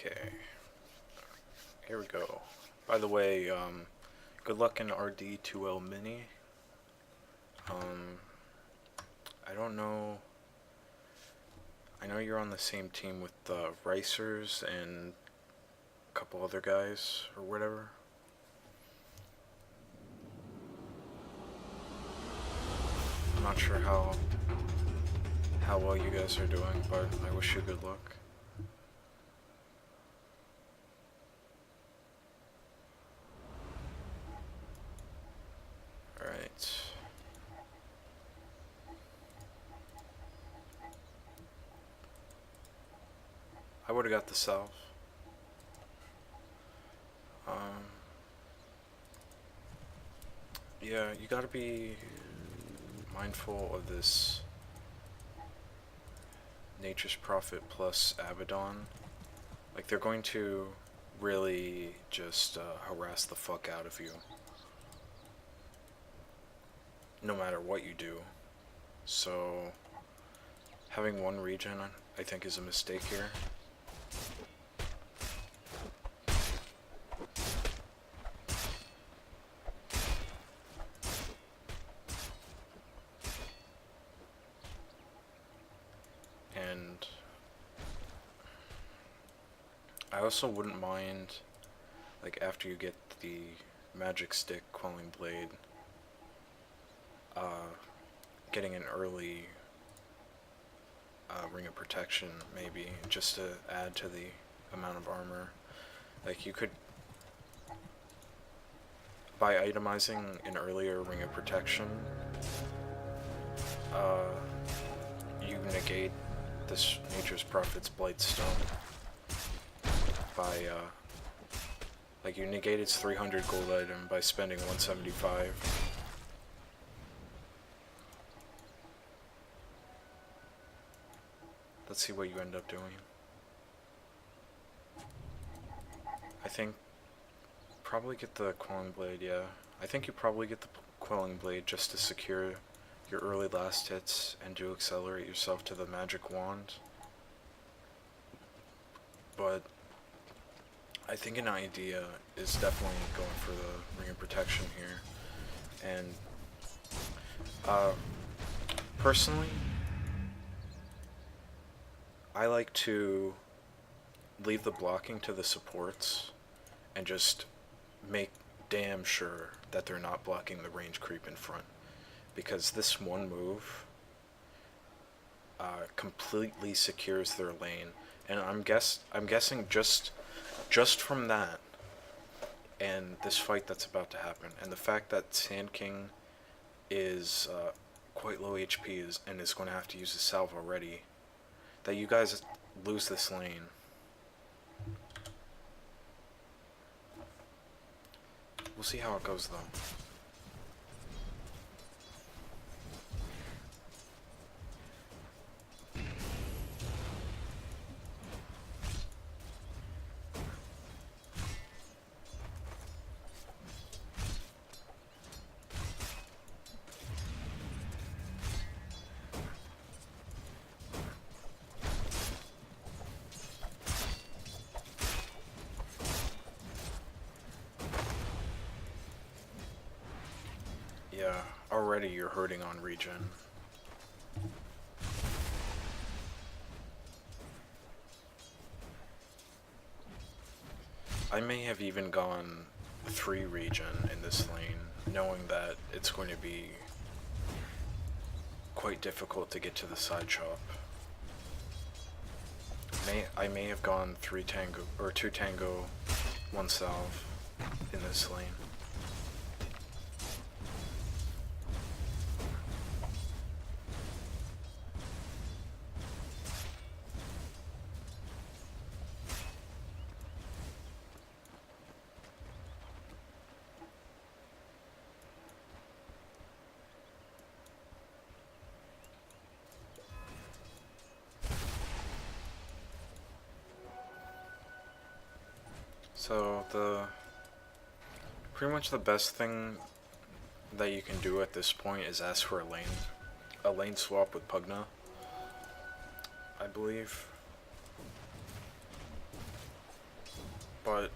Okay, here we go. By the way, good luck in RD2L Mini. I don't know. I know you're on the same team with the Ricers and a couple other guys or whatever. I'm not sure how well you guys are doing, but I wish you good luck. Alright. I would have got the salve. Yeah, you gotta be mindful of this Nature's Prophet plus Abaddon. Like, they're going to really just harass the fuck out of you, no matter what you do. So, having one regen, I think, is a mistake here. And I also wouldn't mind, like, after you get the magic stick quelling blade, getting an early ring of protection, maybe, just to add to the amount of armor. Like, you could, by itemizing an earlier ring of protection, you negate this Nature's Prophet's Blightstone by, like, you negate its 300 gold item by spending 175. Let's see what you end up doing. I think probably get the Quelling Blade, yeah. I think you probably get the Quelling Blade just to secure your early last hits and to accelerate yourself to the magic wand. But I think an idea is definitely going for the Ring of Protection here. And personally, I like to leave the blocking to the supports and just make damn sure that they're not blocking the range creep in front, because this one move completely secures their lane. And I'm guessing just from that and this fight that's about to happen, and the fact that Sand King is quite low HP and is going to have to use his salve already, that you guys lose this lane. We'll see how it goes, though. Yeah, already you're hurting on regen. I may have even gone 3 regen in this lane, knowing that it's going to be quite difficult to get to the side chop. I may have gone 3 tango, or 2 tango, 1 salve in this lane. So pretty much the best thing that you can do at this point is ask for a lane swap with Pugna, I believe. But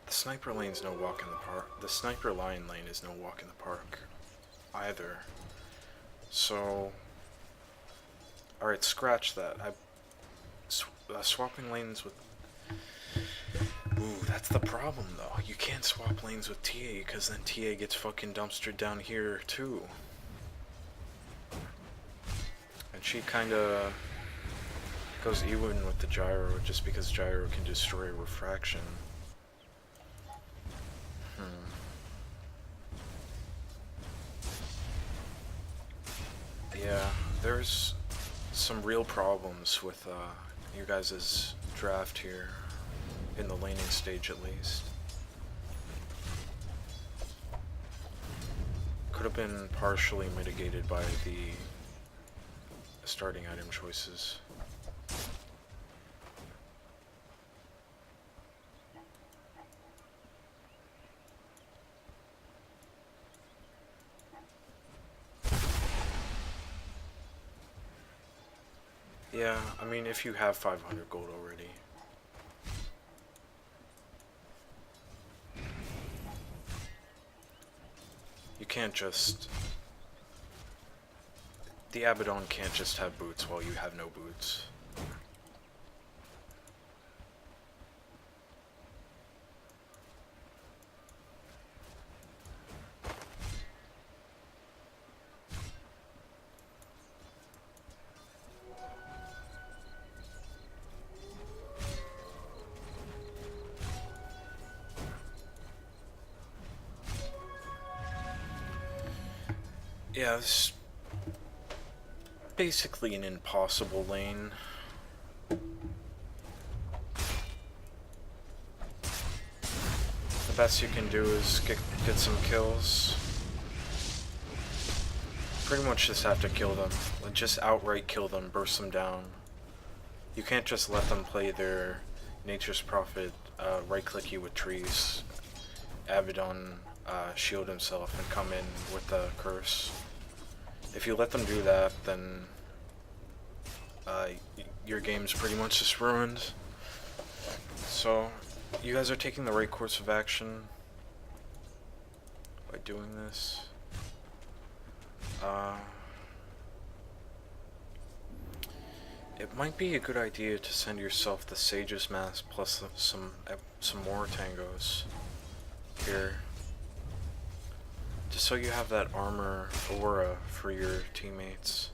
the sniper lane's no walk in the park. The sniper line lane is no walk in the park either. So, alright, scratch that. Swapping lanes with... Ooh, that's the problem though. You can't swap lanes with TA because then TA gets fucking dumpstered down here too. And she kinda goes even with the gyro just because gyro can destroy refraction. Yeah, there's some real problems with you guys' draft here, in the laning stage at least. Could have been partially mitigated by the starting item choices. Yeah, I mean, if you have 500 gold already. You can't just... The Abaddon can't just have boots while you have no boots. Yeah, it's basically an impossible lane. The best you can do is get some kills. Pretty much just have to kill them. Just outright kill them, burst them down. You can't just let them play their Nature's Prophet, right-click you with trees, Abaddon, shield himself, and come in with the curse. If you let them do that, then your game's pretty much just ruined. So, you guys are taking the right course of action by doing this. It might be a good idea to send yourself the Sage's Mask plus some more tangos here. Just so you have that armor aura for your teammates.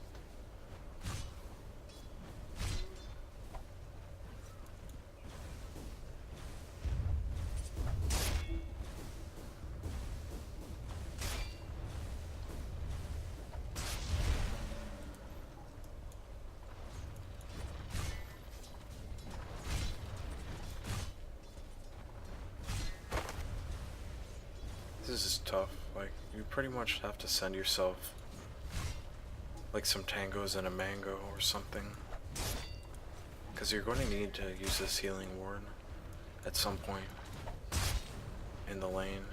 This is tough. Like, you pretty much have to send yourself like some tangos and a mango or something, because you're going to need to use this healing ward at some point in the lane.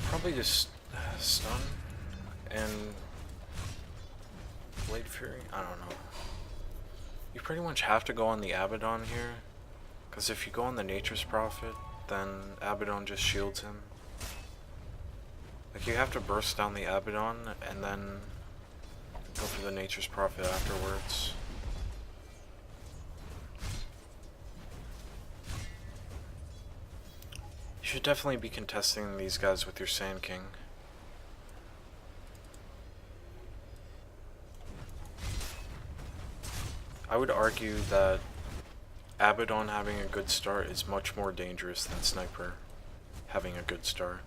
Probably just stun and Blade Fury? I don't know. You pretty much have to go on the Abaddon here, because if you go on the Nature's Prophet, then Abaddon just shields him. Like, you have to burst down the Abaddon and then go for the Nature's Prophet afterwards. You should definitely be contesting these guys with your Sand King. I would argue that Abaddon having a good start is much more dangerous than Sniper having a good start.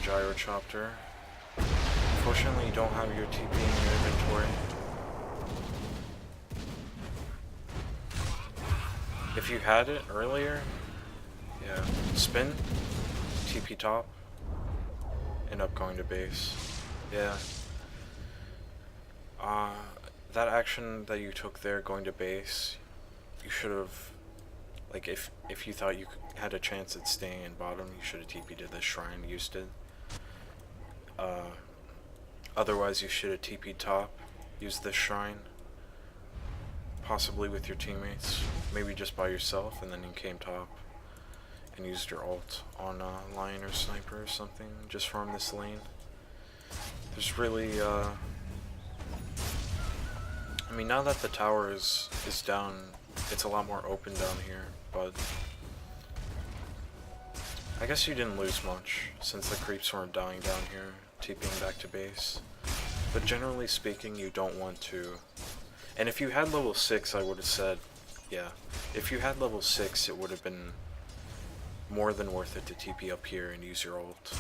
Gyrochopter. Unfortunately, you don't have your TP in your inventory. If you had it earlier, yeah, spin, TP top, end up going to base. Yeah. That action that you took there, going to base, you should have, like, if you thought you had a chance at staying in bottom, you should have TP'd to this shrine, used it. Otherwise, you should have TP'd top, used this shrine, possibly with your teammates, maybe just by yourself, and then you came top and used your ult on Lion or Sniper or something, just farm this lane. There's really, I mean, now that the tower is down, it's a lot more open down here, but I guess you didn't lose much, since the creeps weren't dying down here, TPing back to base. But generally speaking, you don't want to. And if you had level 6, I would have said, yeah, if you had level 6, it would have been more than worth it to TP up here and use your ult.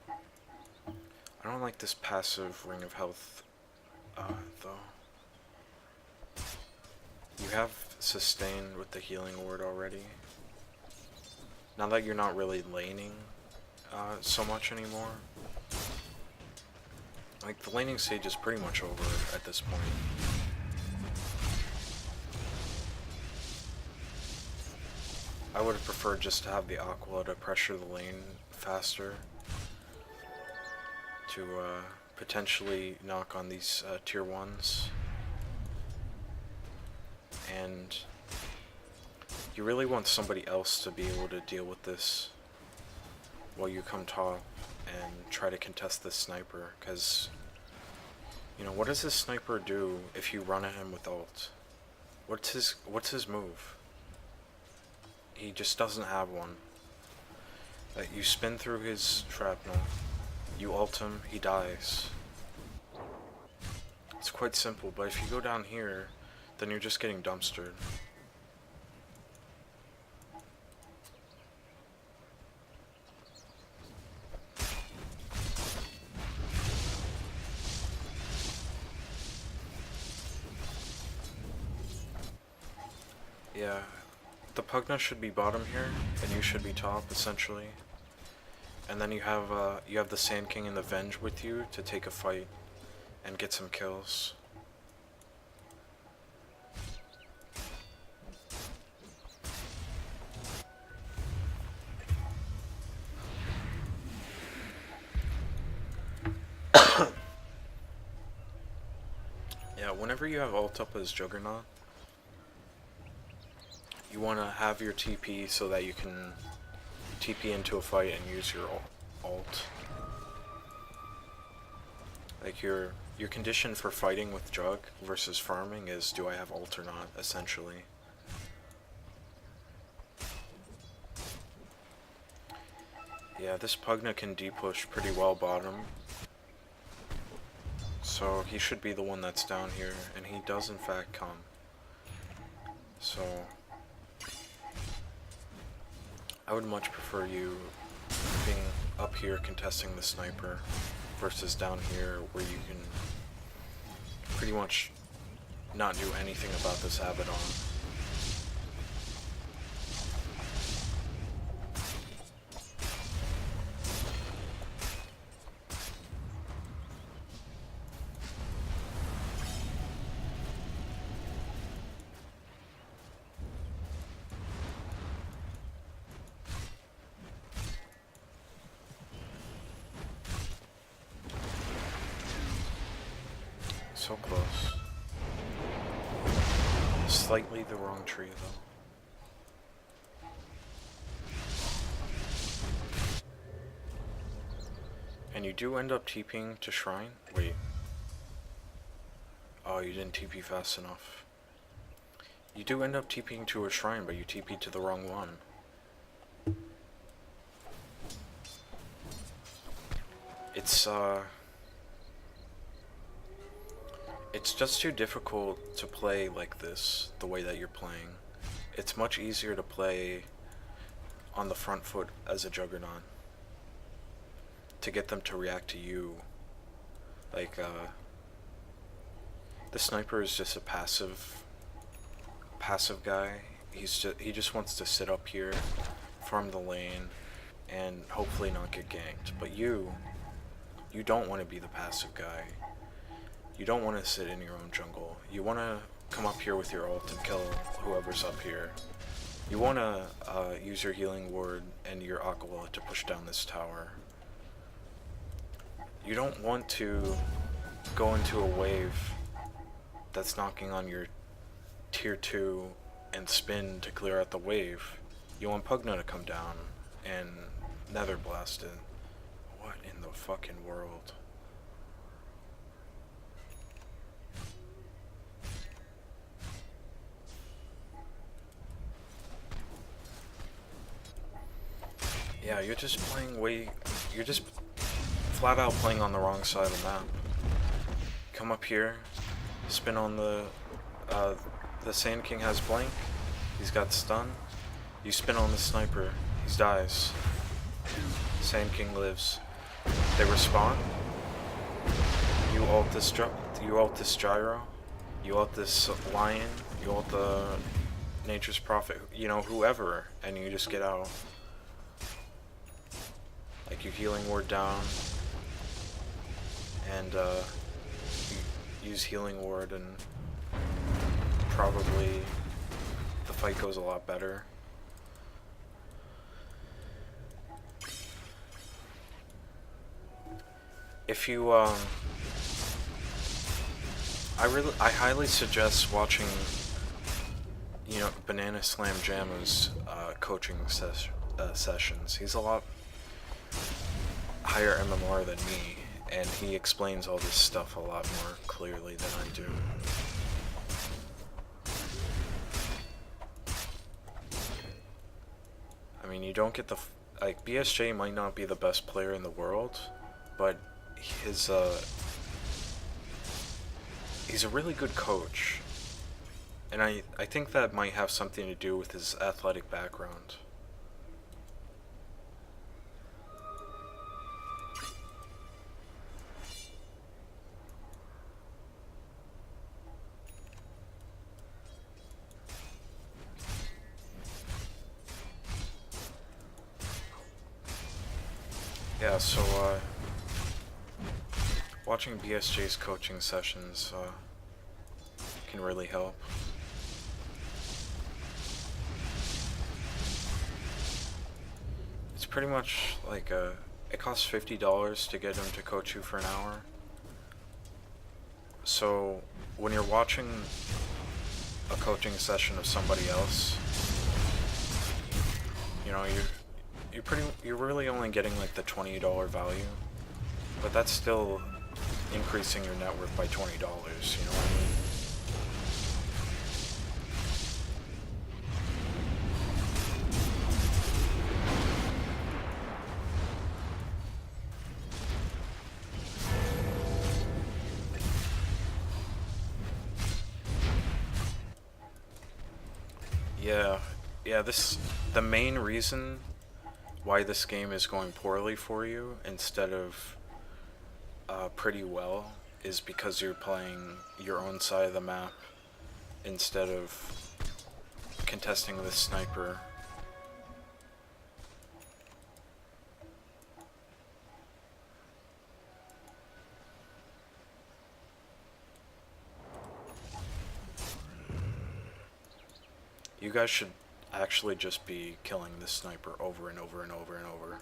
I don't like this passive Ring of Health, though. You have sustain with the healing ward already. Now that you're not really laning so much anymore. Like, the laning stage is pretty much over at this point. I would have preferred just to have the Aqua to pressure the lane faster, to potentially knock on these tier 1s. And you really want somebody else to be able to deal with this while you come top and try to contest this sniper, because, you know, what does this sniper do if you run at him with ult? What's his move? He just doesn't have one. You spin through his shrapnel, you ult him, he dies. It's quite simple, but if you go down here, then you're just getting dumpstered. Yeah, the Pugna should be bottom here, and you should be top, essentially. And then you have the Sand King and the Venge with you to take a fight and get some kills. Yeah, whenever you have ult up as Juggernaut, you want to have your TP so that you can TP into a fight and use your ult. Like, your condition for fighting with Jug versus farming is, do I have ult or not, essentially. Yeah, this Pugna can D-push pretty well bottom. So he should be the one that's down here, and he does in fact come. So I would much prefer you being up here contesting the sniper versus down here where you can pretty much not do anything about this Abaddon. So close. Slightly the wrong tree, though. And you do end up TPing to Shrine? Wait. Oh, you didn't TP fast enough. You do end up TPing to a Shrine, but you TP'd to the wrong one. It's just too difficult to play like this, the way that you're playing. It's much easier to play on the front foot as a Juggernaut, to get them to react to you. Like, the sniper is just a passive passive guy. He just wants to sit up here, farm the lane, and hopefully not get ganked. But you don't want to be the passive guy. You don't want to sit in your own jungle. You want to come up here with your ult and kill whoever's up here. You want to use your healing ward and your Aquila to push down this tower. You don't want to go into a wave that's knocking on your tier 2 and spin to clear out the wave. You want Pugna to come down and Nether blast it. What in the fucking world? Yeah, you're just flat out playing on the wrong side of the map. Come up here, spin on the Sand King has blank, he's got stun. You spin on the sniper, he dies. Sand King lives. They respawn. You ult this gyro, you ult this lion, you ult the nature's prophet, you know, whoever, and you just get out. Like, you healing ward down, and you use healing ward, and probably the fight goes a lot better. If you I highly suggest watching, you know, Banana Slam Jamma's coaching sessions. He's a lot higher MMR than me, and he explains all this stuff a lot more clearly than I do. I mean, you don't get the like, BSJ might not be the best player in the world, but he's a really good coach, and I think that might have something to do with his athletic background. Yeah, so watching BSJ's coaching sessions can really help. It's pretty much like it costs $50 to get him to coach you for an hour. So when you're watching a coaching session of somebody else, you know, you're really only getting like the $20 value, but that's still increasing your net worth by $20, you know what I mean? Yeah, the main reason why this game is going poorly for you instead of pretty well is because you're playing your own side of the map instead of contesting with sniper. You guys should actually just be killing this sniper over and over and over and over.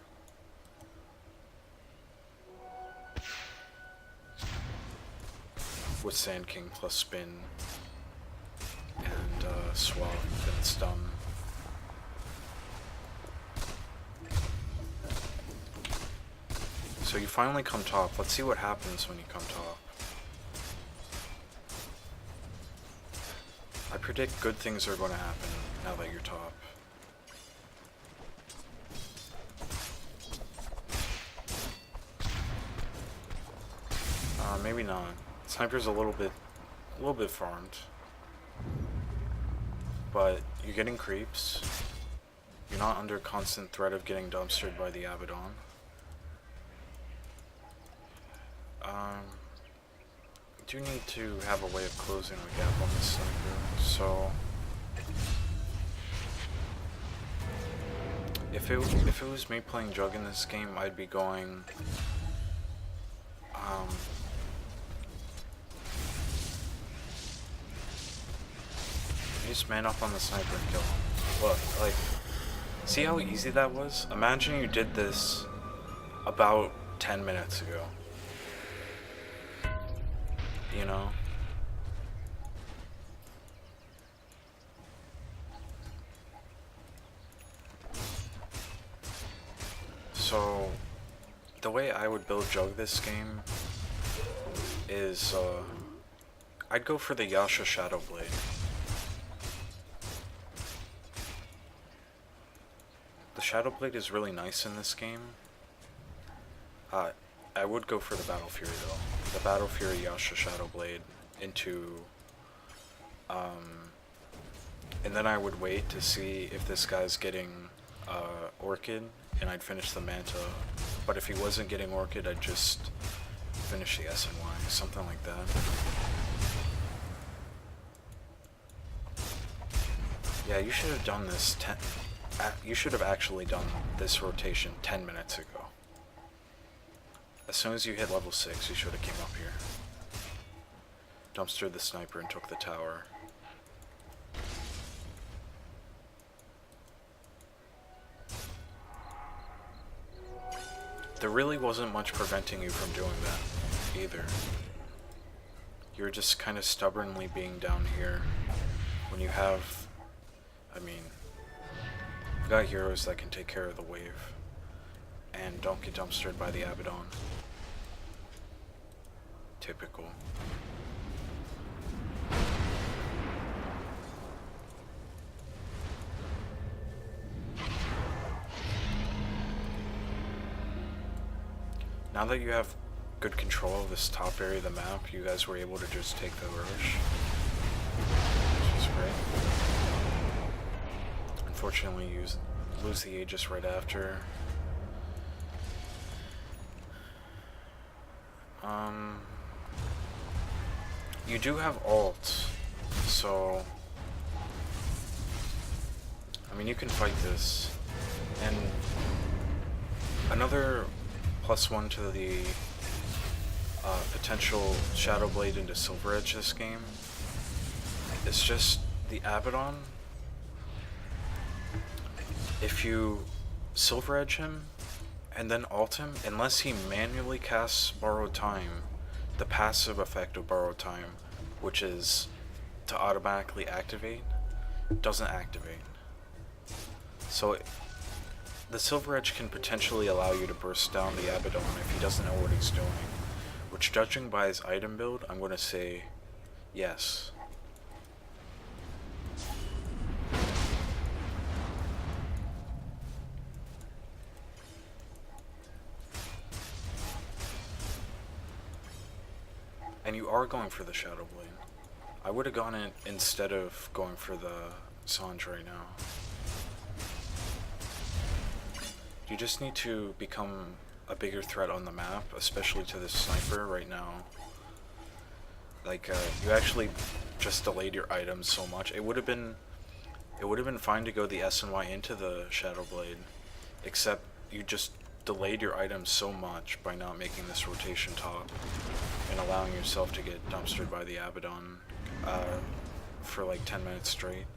With Sand King plus spin and swap and stun. So you finally come top. Let's see what happens when you come top. I predict good things are going to happen now that you're top. Maybe not. Sniper's a little bit farmed, but you're getting creeps. You're not under constant threat of getting dumpstered by the Abaddon. Do need to have a way of closing the gap on this sniper, so If it was me playing Jug in this game, I'd be going just man up on the sniper and kill him. Look, like, see how easy that was? Imagine you did this about 10 minutes ago. You know? So, the way I would build Jug this game is, I'd go for the Yasha Shadowblade. The Shadowblade is really nice in this game. I would go for the Battle Fury though. The Battle Fury Yasha Shadowblade into, and then I would wait to see if this guy's getting, Orchid, and I'd finish the Manta. But if he wasn't getting Orchid, I'd just finish the SNY, something like that. Yeah, you should have done this you should have actually done this rotation 10 minutes ago. As soon as you hit level 6, you should have came up here. Dumpstered the sniper and took the tower. There really wasn't much preventing you from doing that, either. You were just kind of stubbornly being down here when you have, I mean, you've got heroes that can take care of the wave and don't get dumpstered by the Abaddon. Typical. Now that you have good control of this top area of the map, you guys were able to just take the rush, which is great. Unfortunately, you lose the Aegis right after. You do have ult, so I mean you can fight this, and another +1 to the potential Shadowblade into Silver Edge this game is just the Abaddon. If you Silver Edge him and then ult him, unless he manually casts Borrowed Time, the passive effect of Borrowed Time, which is to automatically activate, doesn't activate. So the Silver Edge can potentially allow you to burst down the Abaddon if he doesn't know what he's doing, which, judging by his item build, I'm going to say yes. And you are going for the Shadowblade. I would have gone in instead of going for the Sanj right now. You just need to become a bigger threat on the map, especially to this sniper right now. Like, you actually just delayed your items so much. It would have been fine to go the SNY into the Shadowblade, except you just delayed your items so much by not making this rotation top and allowing yourself to get dumpstered by the Abaddon for like 10 minutes straight.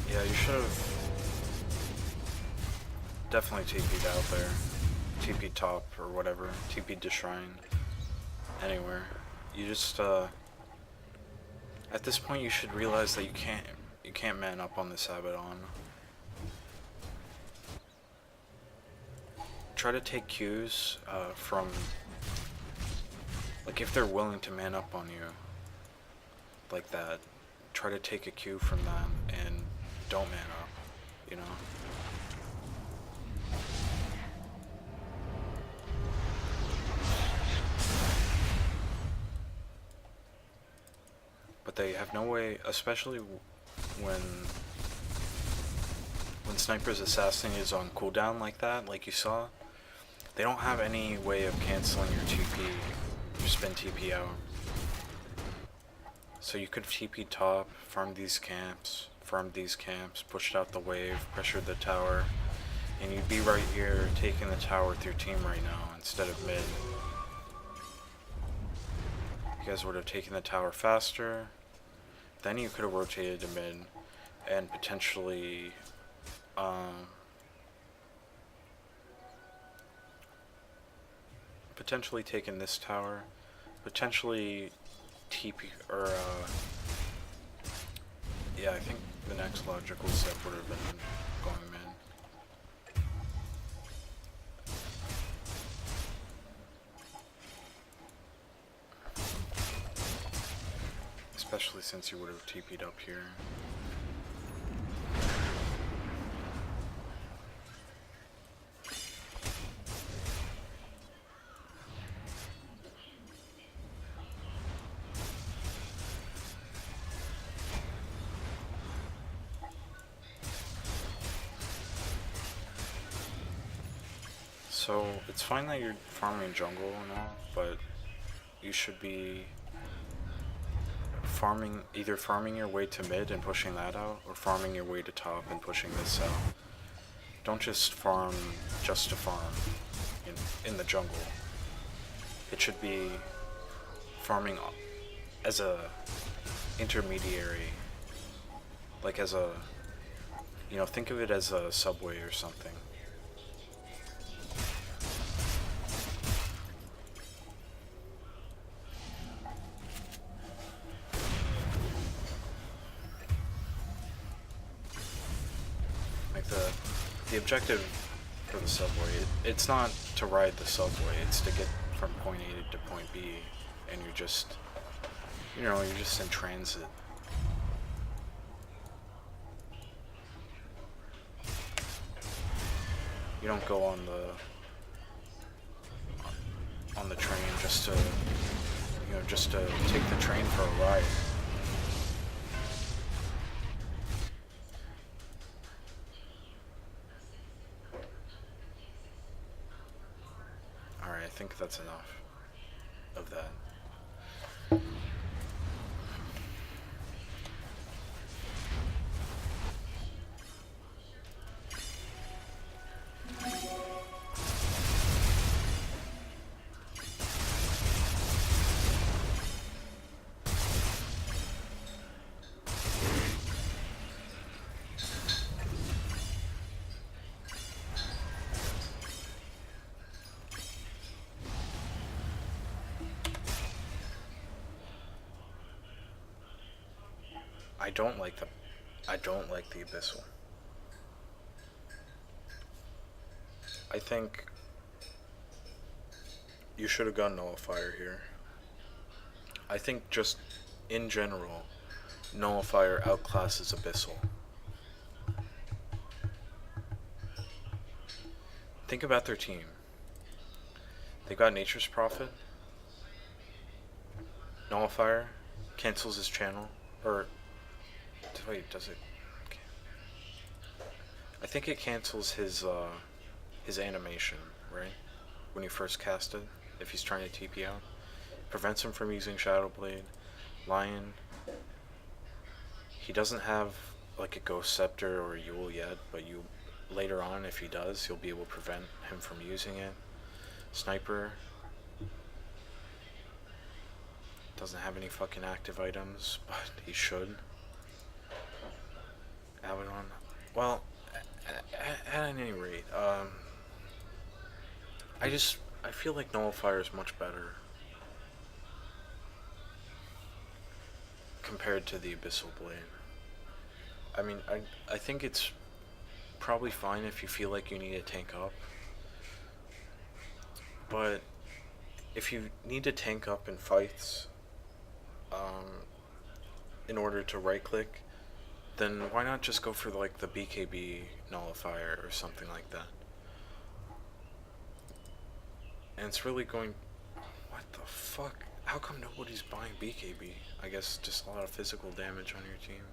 Yeah, you should have definitely TP'd out there. TP top or whatever. TP to shrine. Anywhere. You just, at this point you should realize that you can't man up on this Abaddon. Try to take cues, from, like, if they're willing to man up on you like that, try to take a cue from that and don't man up, you know? But they have no way, especially when Sniper's assassin is on cooldown like that, like you saw, they don't have any way of canceling your TP, your spin TP out. So you could TP top, farm these camps, pushed out the wave, pressured the tower, and you'd be right here taking the tower with your team right now instead of mid. You guys would have taken the tower faster, then you could have rotated to mid and potentially taken this tower, potentially TP or yeah, I think the next logical step would have been going mid. Especially since you would have TP'd up here. So, it's fine that you're farming jungle and all, but you should be either farming your way to mid and pushing that out, or farming your way to top and pushing this out. Don't just farm just to farm in the jungle. It should be farming as a intermediary, like as a, you know, think of it as a subway or something. The objective for the subway, it's not to ride the subway, it's to get from point A to point B, and you're just, you know, you're just in transit. You don't go on the train just to, you know, just to take the train for a ride. I think that's enough of that. I don't like the Abyssal. I think you should have gone Nullifier here. I think just in general, Nullifier outclasses Abyssal. Think about their team. They got Nature's Prophet. Nullifier cancels his channel, or wait, does it? Okay. I think it cancels his animation, right? When you first cast it, if he's trying to TP out. Prevents him from using Shadow Blade. Lion. He doesn't have like a Ghost Scepter or a Yule yet, but you later on, if he does, you'll be able to prevent him from using it. Sniper doesn't have any fucking active items, but he should. Abaddon. Well, at any rate, I feel like Nullifier is much better compared to the Abyssal Blade. I mean, I think it's probably fine if you feel like you need to tank up, but if you need to tank up in fights, in order to right click, then why not just go for like the BKB nullifier or something like that? And it's really going... What the fuck? How come nobody's buying BKB? I guess just a lot of physical damage on your team.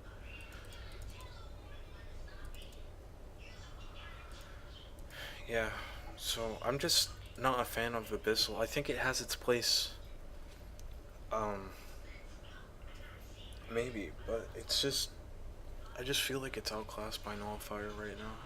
Yeah, so I'm just not a fan of Abyssal. I think it has its place. Maybe, but it's just... I just feel like it's outclassed by Nullifier right now.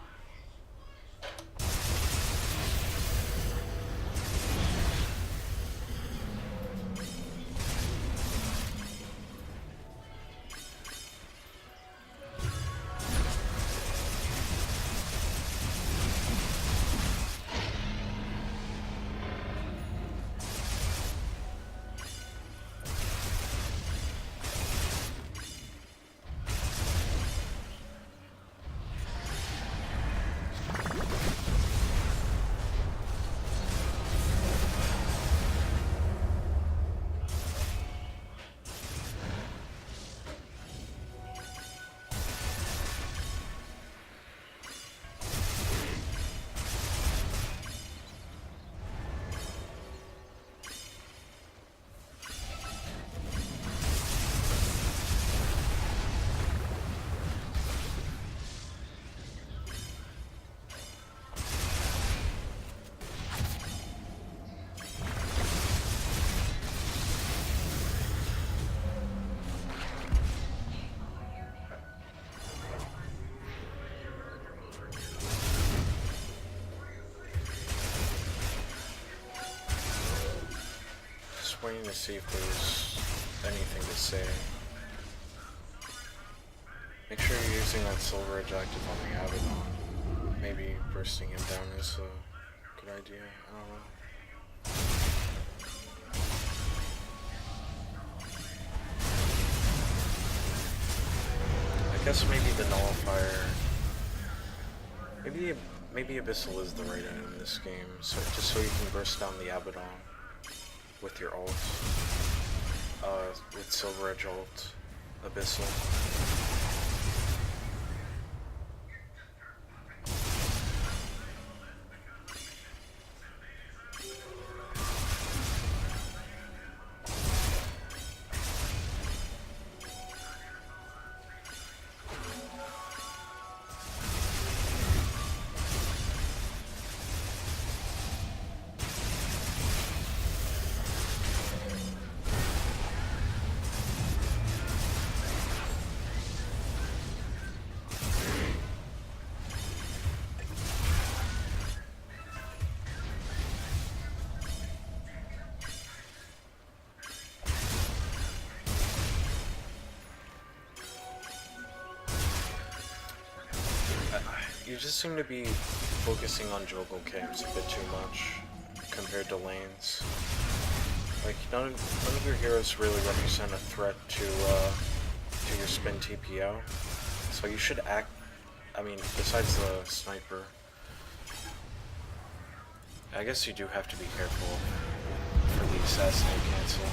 Waiting to see if there's anything to say. Make sure you're using that silver objective on the Abaddon. Maybe bursting him down is a good idea. I don't know. I guess maybe the Nullifier. Maybe Abyssal is the right item in this game, so just so you can burst down the Abaddon with your ult, with Silver Edge ult, Abyssal. You just seem to be focusing on jungle camps a bit too much compared to lanes. Like, none of your heroes really represent a threat to your spin TPO. So you should act, I mean, besides the sniper, I guess you do have to be careful for the assassinate cancel.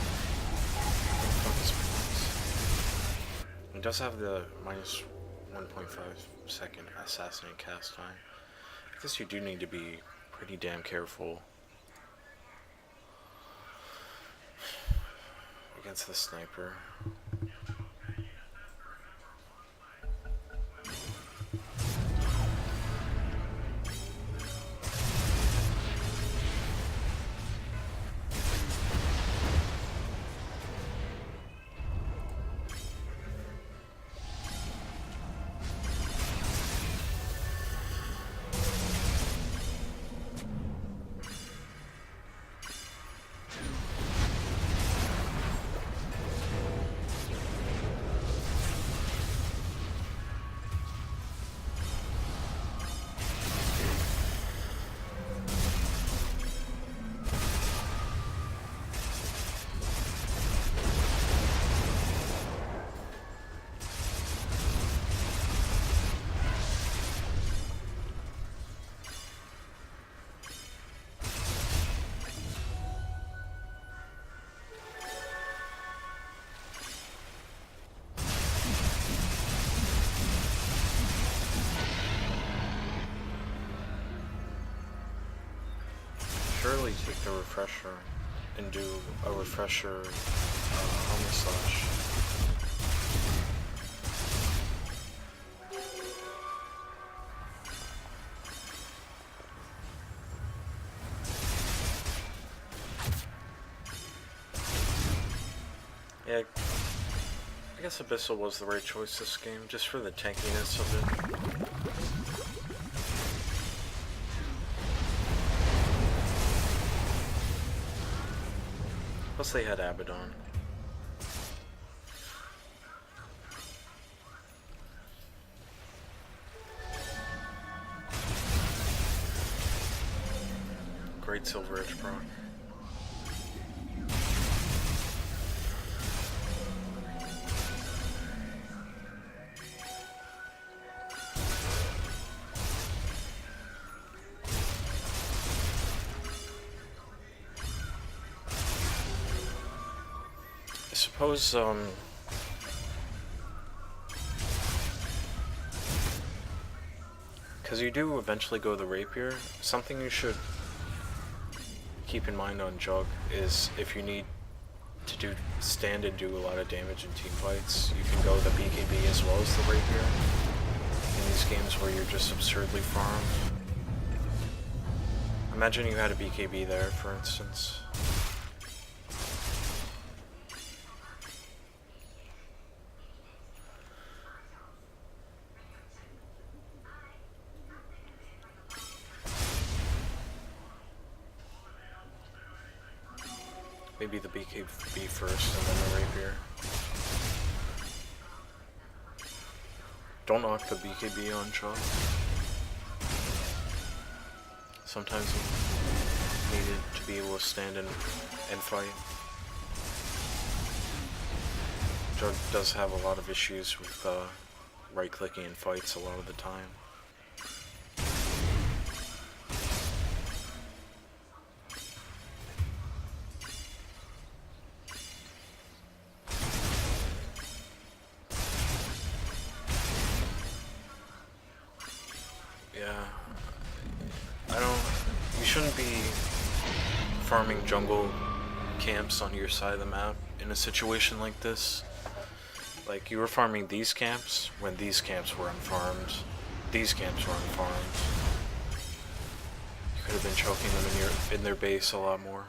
It does have the minus 1.5 second assassinate cast time. I guess you do need to be pretty damn careful against the sniper. take the refresher and do a refresher armor slash. Yeah, I guess Abyssal was the right choice this game, just for the tankiness of it. Plus they had Abaddon. Great Silver Edge proc. I suppose, because you do eventually go the Rapier, something you should keep in mind on Jug is if you need to stand and do a lot of damage in team fights, you can go the BKB as well as the Rapier in these games where you're just absurdly farmed. Imagine you had a BKB there, for instance. Maybe the BKB first and then the Rapier. Don't knock the BKB on Jug. Sometimes you need it to be able to stand and fight. Jug does have a lot of issues with right-clicking in fights a lot of the time. You shouldn't be farming jungle camps on your side of the map in a situation like this. Like, you were farming these camps when these camps were unfarmed. These camps were unfarmed. You could have been choking them in their base a lot more.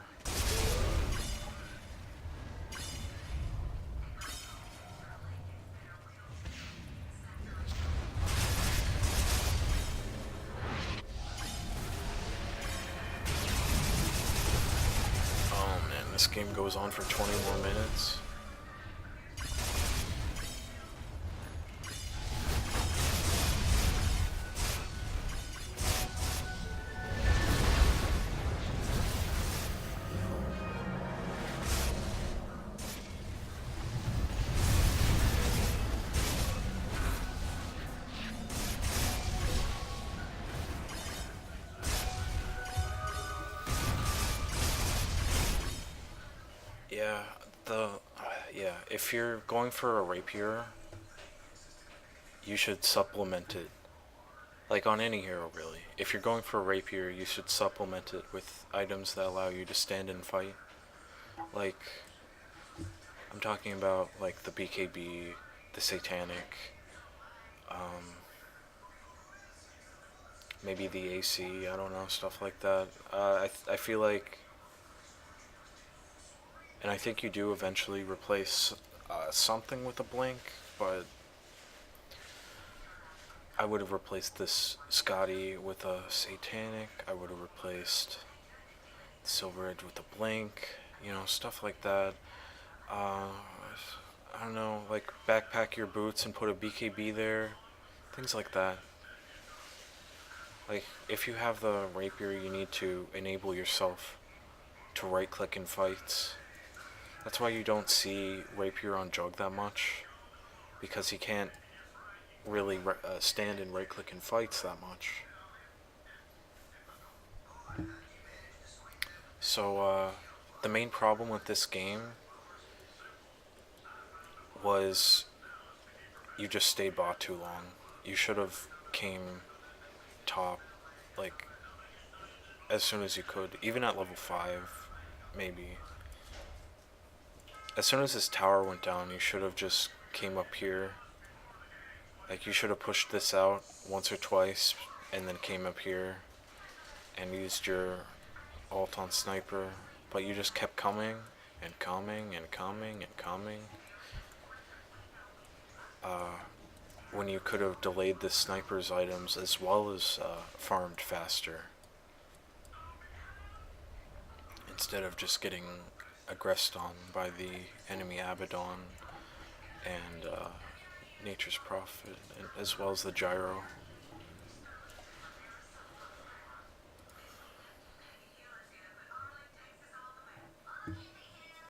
This game goes on for 20 more minutes. If you're going for a Rapier, you should supplement it. Like on any hero, really. If you're going for a Rapier, you should supplement it with items that allow you to stand and fight. Like, I'm talking about like the BKB, the Satanic, maybe the AC, I don't know, stuff like that. I feel like, and I think you do eventually replace something with a blink, but I would have replaced this Scotty with a Satanic. I would have replaced Silver Edge with a blink, you know, stuff like that. I don't know, like backpack your boots and put a BKB there, things like that. Like, if you have the Rapier, you need to enable yourself to right click in fights. That's why you don't see Rapier on Jug that much, because he can't really stand and right click in fights that much. So the main problem with this game was you just stayed bot too long. You should have came top like as soon as you could, even at level 5, maybe. As soon as his tower went down, you should have just came up here. Like, you should have pushed this out once or twice, and then came up here and used your ult on sniper, but you just kept coming and coming and coming and coming. When you could have delayed the sniper's items as well as farmed faster, instead of just getting aggressed on by the enemy Abaddon and Nature's Prophet, as well as the Gyro.